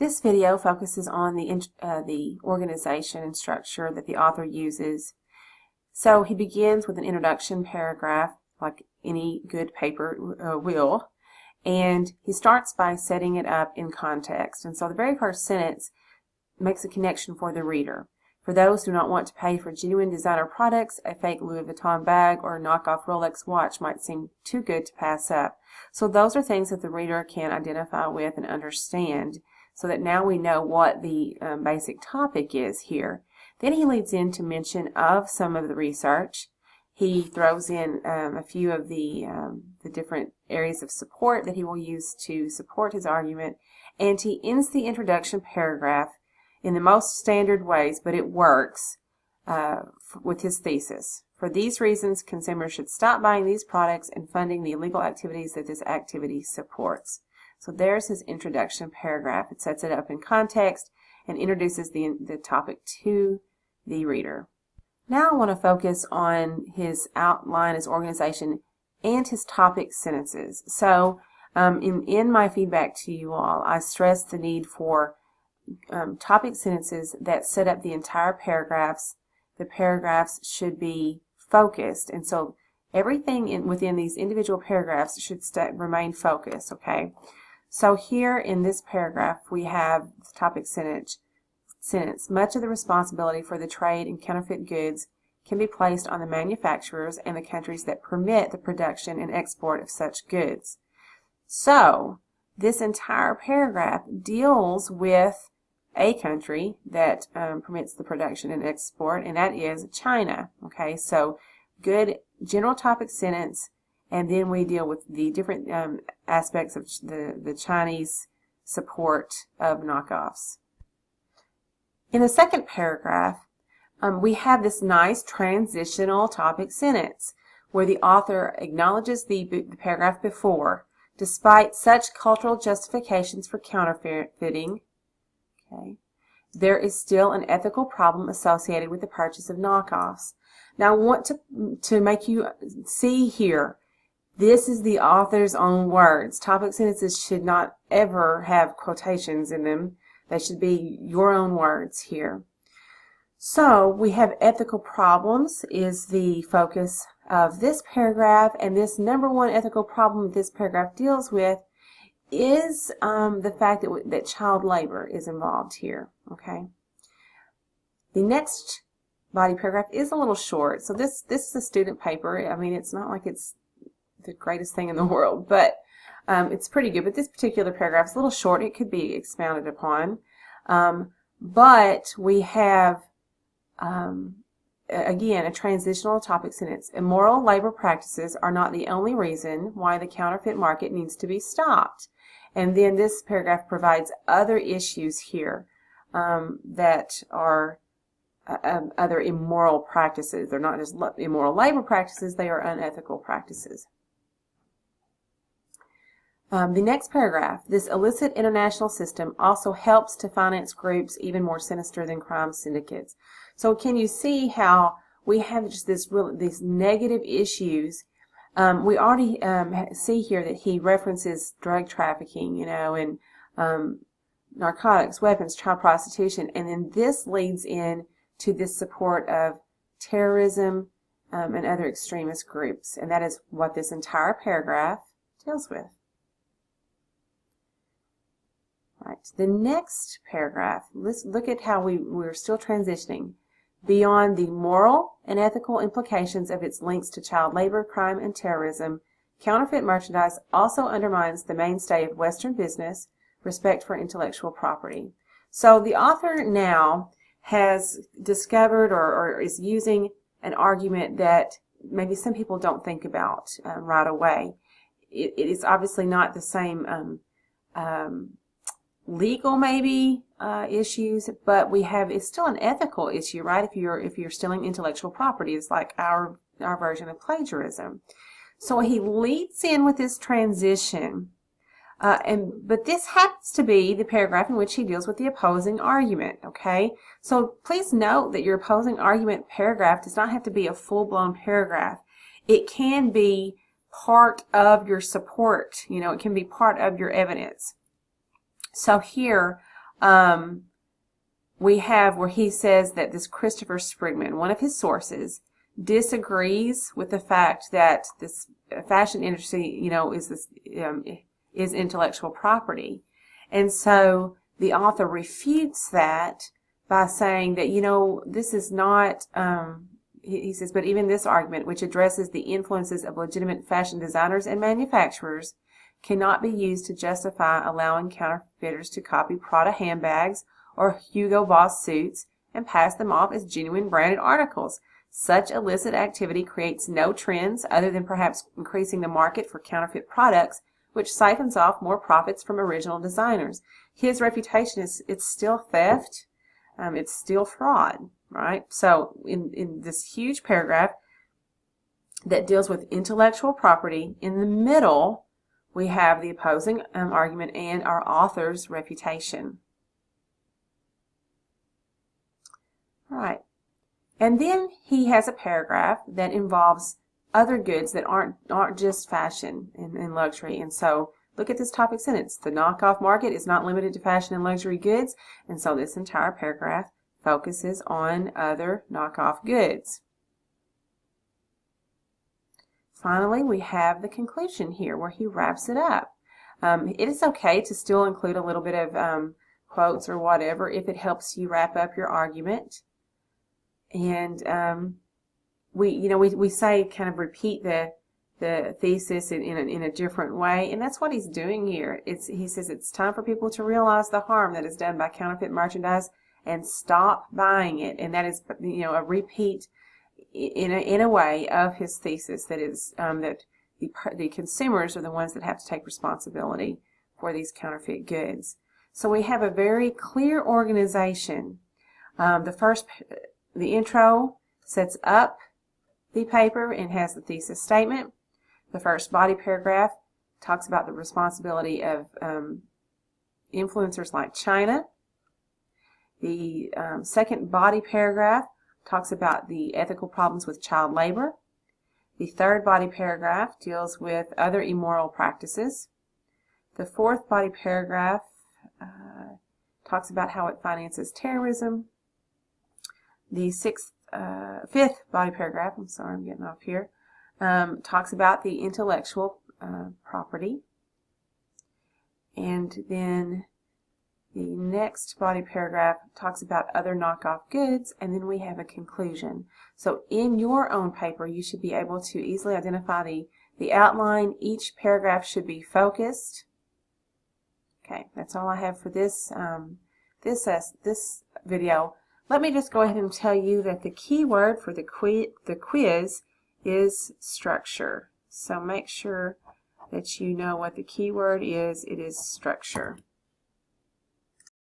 This video focuses on the organization and structure that the author uses. So he begins with an introduction paragraph, like any good paper will, and he starts by setting it up in context. And so the very first sentence makes a connection for the reader. For those who do not want to pay for genuine designer products, a fake Louis Vuitton bag or a knockoff Rolex watch might seem too good to pass up. So those are things that the reader can identify with and understand, so that now we know what the basic topic is here. Then he leads into mention of some of the research. He throws in a few of the different areas of support that he will use to support his argument, and he ends the introduction paragraph in the most standard ways, but it works with his thesis. For these reasons, consumers should stop buying these products and funding the illegal activities that this activity supports. So there's his introduction paragraph. It sets it up in context and introduces the topic to the reader. Now I want to focus on his outline, his organization, and his topic sentences. So in my feedback to you all, I stressed the need for topic sentences that set up the entire paragraphs. The paragraphs should be focused, and so everything within these individual paragraphs should remain focused, okay? So here in this paragraph we have the topic sentence. Much of the responsibility for the trade in counterfeit goods can be placed on the manufacturers and the countries that permit the production and export of such goods. So this entire paragraph deals with a country that permits the production and export, and that is China. Okay, so good general topic sentence, and then we deal with the different aspects of the Chinese support of knockoffs. In the second paragraph, we have this nice transitional topic sentence where the author acknowledges the paragraph before. Despite such cultural justifications for counterfeiting, there is still an ethical problem associated with the purchase of knockoffs. Now I want to make you see here, this is the author's own words. Topic sentences should not ever have quotations in them. They should be your own words here. So we have ethical problems is the focus of this paragraph, and this number one ethical problem this paragraph deals with is the fact that child labor is involved here. Okay. The next body paragraph is a little short, so this is a student paper. I mean, it's not like it's the greatest thing in the world, but it's pretty good. But this particular paragraph is a little short. It could be expounded upon, but we have again a transitional topic sentence. Immoral labor practices are not the only reason why the counterfeit market needs to be stopped. And then this paragraph provides other issues here that are other immoral practices. They're not just immoral labor practices, they are unethical practices. The next paragraph, this illicit international system also helps to finance groups even more sinister than crime syndicates. So can you see how we have just these negative issues? We already see here that he references drug trafficking, you know, and narcotics, weapons, child prostitution, and then this leads in to this support of terrorism and other extremist groups, and that is what this entire paragraph deals with. Right. The next paragraph, let's look at how we're still transitioning. Beyond the moral and ethical implications of its links to child labor, crime, and terrorism, counterfeit merchandise also undermines the mainstay of Western business, respect for intellectual property. So the author now has discovered or is using an argument that maybe some people don't think about right away. It is obviously not the same legal maybe issues, but it's still an ethical issue, right? If you're stealing intellectual property, it's like our version of plagiarism. So he leads in with this transition, but this happens to be the paragraph in which he deals with the opposing argument. Okay, so please note that your opposing argument paragraph does not have to be a full-blown paragraph. It can be part of your support. You know, it can be part of your evidence. So here we have where he says that this Christopher Sprigman, one of his sources, disagrees with the fact that this fashion industry, is intellectual property. And so the author refutes that by saying that, this is not, he says, but even this argument, which addresses the influences of legitimate fashion designers and manufacturers, cannot be used to justify allowing counterfeiters to copy Prada handbags or Hugo Boss suits and pass them off as genuine branded articles. Such illicit activity creates no trends other than perhaps increasing the market for counterfeit products, which siphons off more profits from original designers. His refutation is it's still theft, it's still fraud, right? So in this huge paragraph that deals with intellectual property, in the middle we have the opposing argument and our author's refutation. All right. And then he has a paragraph that involves other goods that aren't just fashion and luxury. And so look at this topic sentence. The knockoff market is not limited to fashion and luxury goods. And so this entire paragraph focuses on other knockoff goods. Finally, we have the conclusion here where he wraps it up. It is okay to still include a little bit of quotes or whatever if it helps you wrap up your argument. And we say kind of repeat the thesis in a different way, and that's what he's doing here. He says it's time for people to realize the harm that is done by counterfeit merchandise and stop buying it. And that is a repeat in a way of his thesis, that is that the consumers are the ones that have to take responsibility for these counterfeit goods. So we have a very clear organization. The intro sets up the paper and has the thesis statement. The first body paragraph talks about the responsibility of influencers like China. The second body paragraph talks about the ethical problems with child labor. The third body paragraph deals with other immoral practices. The fourth body paragraph talks about how it finances terrorism. The fifth body paragraph, I'm sorry, I'm getting off here, talks about the intellectual property. And then the next body paragraph talks about other knockoff goods, and then we have a conclusion. So in your own paper, you should be able to easily identify the outline. Each paragraph should be focused. Okay, that's all I have for this this video. Let me just go ahead and tell you that the key word for the quiz is structure. So make sure that you know what the key word is. It is structure.